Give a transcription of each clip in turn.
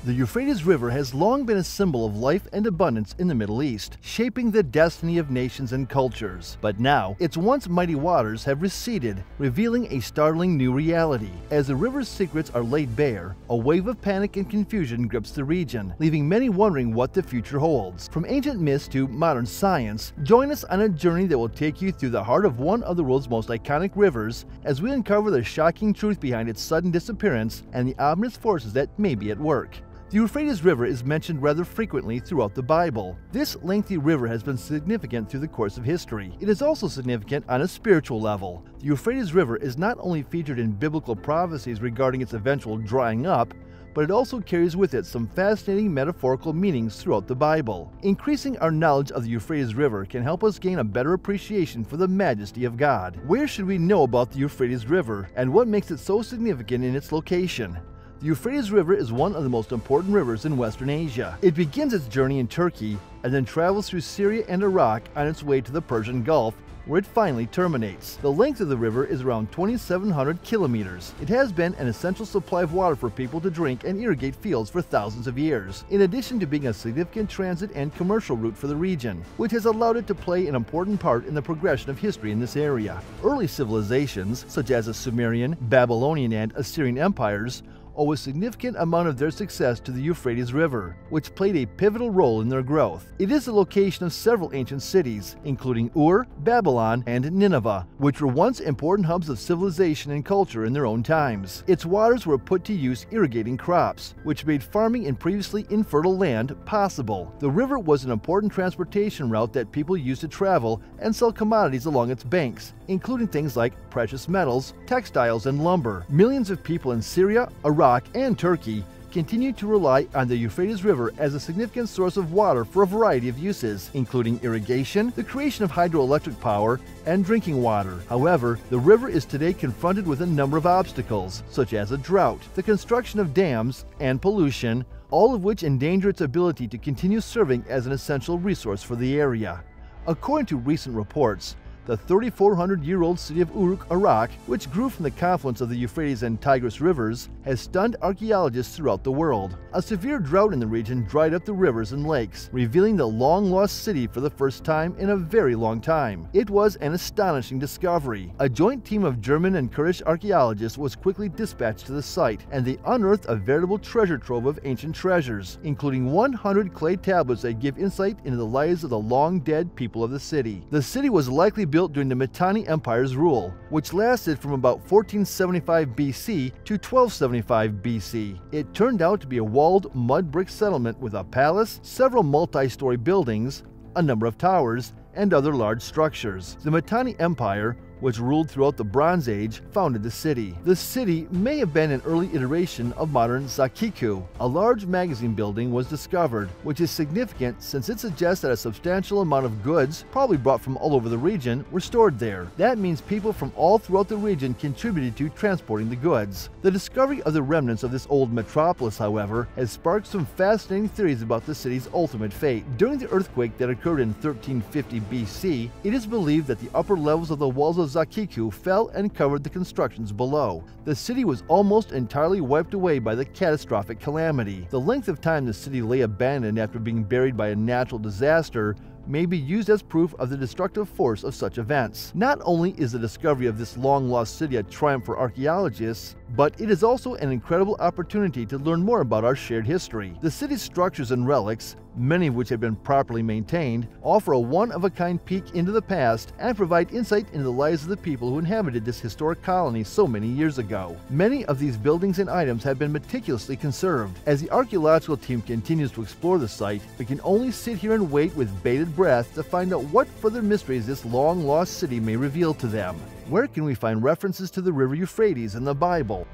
The Euphrates River has long been a symbol of life and abundance in the Middle East, shaping the destiny of nations and cultures. But now, its once mighty waters have receded, revealing a startling new reality. As the river's secrets are laid bare, a wave of panic and confusion grips the region, leaving many wondering what the future holds. From ancient myths to modern science, join us on a journey that will take you through the heart of one of the world's most iconic rivers as we uncover the shocking truth behind its sudden disappearance and the ominous forces that may be at work. The Euphrates River is mentioned rather frequently throughout the Bible. This lengthy river has been significant through the course of history. It is also significant on a spiritual level. The Euphrates River is not only featured in biblical prophecies regarding its eventual drying up, but it also carries with it some fascinating metaphorical meanings throughout the Bible. Increasing our knowledge of the Euphrates River can help us gain a better appreciation for the majesty of God. Where should we know about the Euphrates River, and what makes it so significant in its location? The Euphrates River is one of the most important rivers in Western Asia. It begins its journey in Turkey and then travels through Syria and Iraq on its way to the Persian Gulf, where it finally terminates. The length of the river is around 2,700 kilometers. It has been an essential supply of water for people to drink and irrigate fields for thousands of years, in addition to being a significant transit and commercial route for the region, which has allowed it to play an important part in the progression of history in this area. Early civilizations, such as the Sumerian, Babylonian, and Assyrian empires, owe a significant amount of their success to the Euphrates River, which played a pivotal role in their growth. It is the location of several ancient cities, including Ur, Babylon, and Nineveh, which were once important hubs of civilization and culture in their own times. Its waters were put to use irrigating crops, which made farming in previously infertile land possible. The river was an important transportation route that people used to travel and sell commodities along its banks, including things like precious metals, textiles, and lumber. Millions of people in Syria, Iraq, and Turkey continue to rely on the Euphrates River as a significant source of water for a variety of uses, including irrigation, the creation of hydroelectric power, and drinking water. However, the river is today confronted with a number of obstacles, such as a drought, the construction of dams, and pollution, all of which endanger its ability to continue serving as an essential resource for the area. According to recent reports, the 3,400-year-old city of Uruk, Iraq, which grew from the confluence of the Euphrates and Tigris rivers, has stunned archaeologists throughout the world. A severe drought in the region dried up the rivers and lakes, revealing the long-lost city for the first time in a very long time. It was an astonishing discovery. A joint team of German and Kurdish archaeologists was quickly dispatched to the site, and they unearthed a veritable treasure trove of ancient treasures, including 100 clay tablets that give insight into the lives of the long-dead people of the city. The city was likely built during the Mitanni Empire's rule, which lasted from about 1475 BC to 1275 BC. It turned out to be a walled mud brick settlement with a palace, several multi-story buildings, a number of towers, and other large structures. The Mitanni Empire, which ruled throughout the Bronze Age, founded the city. The city may have been an early iteration of modern Zakiku. A large magazine building was discovered, which is significant since it suggests that a substantial amount of goods, probably brought from all over the region, were stored there. That means people from all throughout the region contributed to transporting the goods. The discovery of the remnants of this old metropolis, however, has sparked some fascinating theories about the city's ultimate fate. During the earthquake that occurred in 1350 BC, it is believed that the upper levels of the walls of Zakiku fell and covered the constructions below. The city was almost entirely wiped away by the catastrophic calamity. The length of time the city lay abandoned after being buried by a natural disaster may be used as proof of the destructive force of such events. Not only is the discovery of this long-lost city a triumph for archaeologists, but it is also an incredible opportunity to learn more about our shared history. The city's structures and relics, many of which have been properly maintained, offer a one-of-a-kind peek into the past and provide insight into the lives of the people who inhabited this historic colony so many years ago. Many of these buildings and items have been meticulously conserved. As the archaeological team continues to explore the site, we can only sit here and wait with bated breath to find out what further mysteries this long-lost city may reveal to them. Where can we find references to the river Euphrates in the Bible?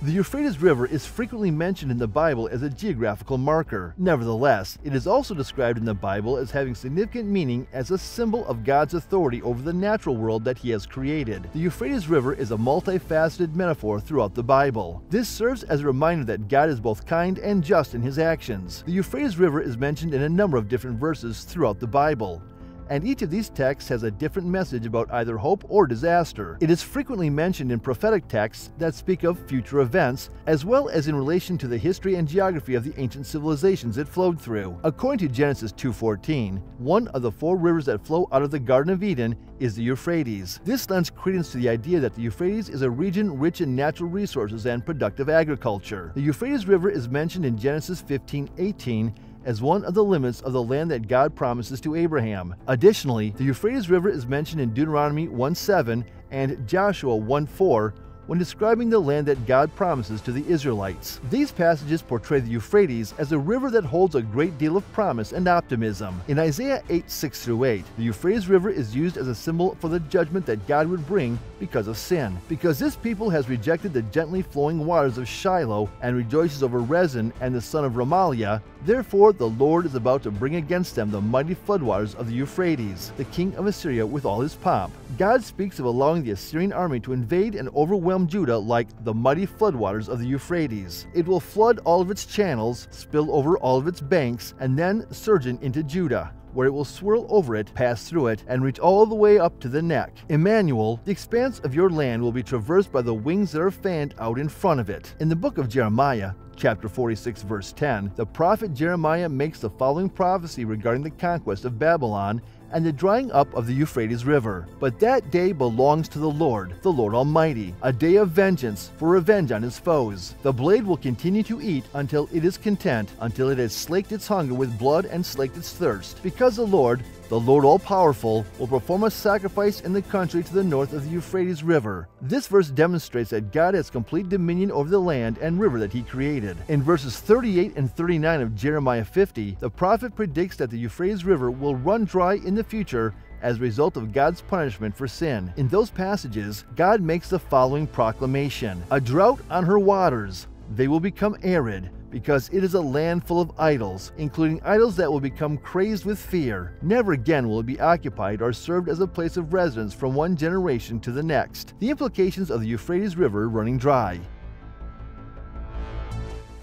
The Euphrates River is frequently mentioned in the Bible as a geographical marker. Nevertheless, it is also described in the Bible as having significant meaning as a symbol of God's authority over the natural world that He has created. The Euphrates River is a multifaceted metaphor throughout the Bible. This serves as a reminder that God is both kind and just in His actions. The Euphrates River is mentioned in a number of different verses throughout the Bible. and each of these texts has a different message about either hope or disaster. It is frequently mentioned in prophetic texts that speak of future events, as well as in relation to the history and geography of the ancient civilizations it flowed through. According to Genesis 2:14, one of the 4 rivers that flow out of the Garden of Eden is the Euphrates. This lends credence to the idea that the Euphrates is a region rich in natural resources and productive agriculture. The Euphrates River is mentioned in Genesis 15:18 as one of the limits of the land that God promises to Abraham. Additionally, the Euphrates River is mentioned in Deuteronomy 1:7 and Joshua 1:4 when describing the land that God promises to the Israelites. These passages portray the Euphrates as a river that holds a great deal of promise and optimism. In Isaiah 8:6-8, the Euphrates River is used as a symbol for the judgment that God would bring because of sin. Because this people has rejected the gently flowing waters of Shiloh and rejoices over Rezin and the son of Remaliah, therefore the Lord is about to bring against them the mighty floodwaters of the Euphrates, the king of Assyria with all his pomp. God speaks of allowing the Assyrian army to invade and overwhelm Judah like the mighty floodwaters of the Euphrates. It will flood all of its channels, spill over all of its banks, and then surge into Judah, where it will swirl over it, pass through it, and reach all the way up to the neck. Emmanuel, the expanse of your land will be traversed by the wings that are fanned out in front of it. In the book of Jeremiah, chapter 46, verse 10, the prophet Jeremiah makes the following prophecy regarding the conquest of Babylon and the drying up of the Euphrates River. But that day belongs to the Lord Almighty, a day of vengeance for revenge on his foes. The blade will continue to eat until it is content, until it has slaked its hunger with blood and slaked its thirst. Because the Lord all-powerful, will perform a sacrifice in the country to the north of the Euphrates River. This verse demonstrates that God has complete dominion over the land and river that he created. In verses 38 and 39 of Jeremiah 50, the prophet predicts that the Euphrates River will run dry in the future as a result of God's punishment for sin. In those passages, God makes the following proclamation: "A drought on her waters, they will become arid, because it is a land full of idols, including idols that will become crazed with fear. Never again will it be occupied or served as a place of residence from one generation to the next." The implications of the Euphrates River running dry.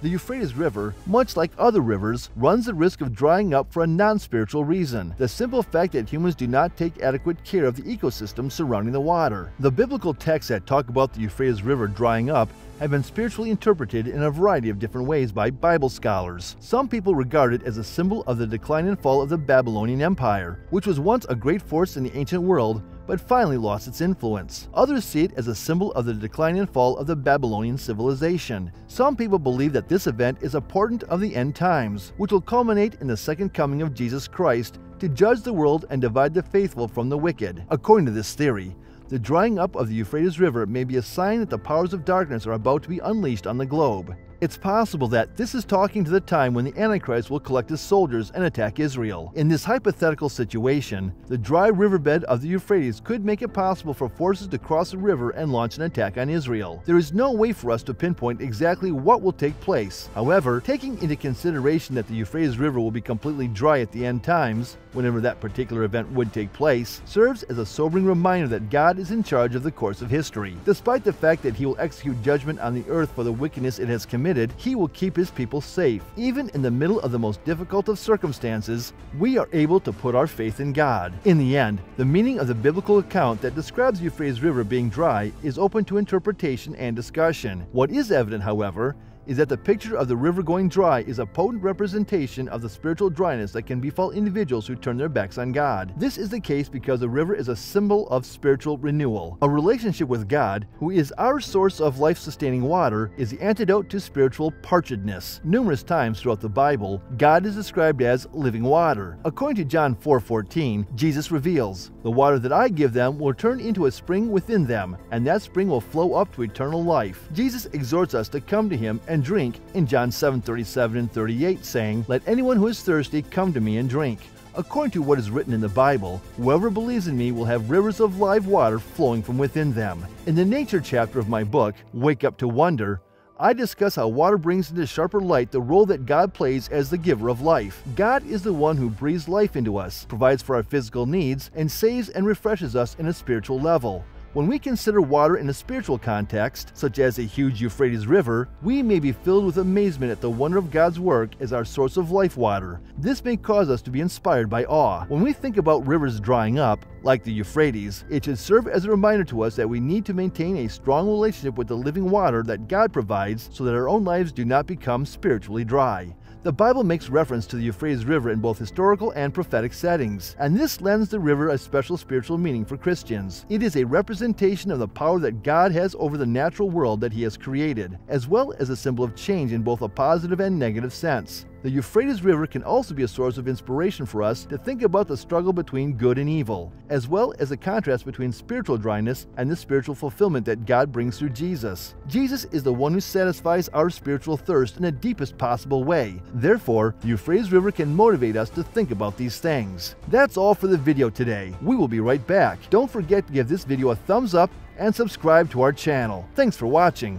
The Euphrates River, much like other rivers, runs the risk of drying up for a non-spiritual reason: the simple fact that humans do not take adequate care of the ecosystem surrounding the water. The biblical texts that talk about the Euphrates River drying up have been spiritually interpreted in a variety of different ways by Bible scholars. Some people regard it as a symbol of the decline and fall of the Babylonian Empire, which was once a great force in the ancient world, but finally lost its influence. Others see it as a symbol of the decline and fall of the Babylonian civilization. Some people believe that this event is a portent of the end times, which will culminate in the second coming of Jesus Christ to judge the world and divide the faithful from the wicked. According to this theory, the drying up of the Euphrates River may be a sign that the powers of darkness are about to be unleashed on the globe. It's possible that this is talking to the time when the Antichrist will collect his soldiers and attack Israel. In this hypothetical situation, the dry riverbed of the Euphrates could make it possible for forces to cross the river and launch an attack on Israel. There is no way for us to pinpoint exactly what will take place. However, taking into consideration that the Euphrates River will be completely dry at the end times, whenever that particular event would take place, serves as a sobering reminder that God is in charge of the course of history. Despite the fact that he will execute judgment on the earth for the wickedness it has committed, he will keep his people safe. Even in the middle of the most difficult of circumstances, we are able to put our faith in God. In the end, the meaning of the biblical account that describes the Euphrates River being dry is open to interpretation and discussion. What is evident, however, is that the picture of the river going dry is a potent representation of the spiritual dryness that can befall individuals who turn their backs on God. This is the case because the river is a symbol of spiritual renewal. A relationship with God, who is our source of life-sustaining water, is the antidote to spiritual parchedness. Numerous times throughout the Bible, God is described as living water. According to John 4:14, Jesus reveals, "The water that I give them will turn into a spring within them, and that spring will flow up to eternal life." Jesus exhorts us to come to him and drink in John 7:37 and 38, saying, "Let anyone who is thirsty come to me and drink." According to what is written in the Bible, whoever believes in me will have rivers of live water flowing from within them. In the nature chapter of my book, Wake Up to Wonder, I discuss how water brings into sharper light the role that God plays as the giver of life. God is the one who breathes life into us, provides for our physical needs, and saves and refreshes us in a spiritual level. When we consider water in a spiritual context, such as a huge Euphrates River, we may be filled with amazement at the wonder of God's work as our source of life water. This may cause us to be inspired by awe. When we think about rivers drying up, like the Euphrates, it should serve as a reminder to us that we need to maintain a strong relationship with the living water that God provides so that our own lives do not become spiritually dry. The Bible makes reference to the Euphrates River in both historical and prophetic settings, and this lends the river a special spiritual meaning for Christians. It is a representation of the power that God has over the natural world that He has created, as well as a symbol of change in both a positive and negative sense. The Euphrates River can also be a source of inspiration for us to think about the struggle between good and evil, as well as a contrast between spiritual dryness and the spiritual fulfillment that God brings through Jesus. Jesus is the one who satisfies our spiritual thirst in the deepest possible way. Therefore, the Euphrates River can motivate us to think about these things. That's all for the video today. We will be right back. Don't forget to give this video a thumbs up and subscribe to our channel. Thanks for watching.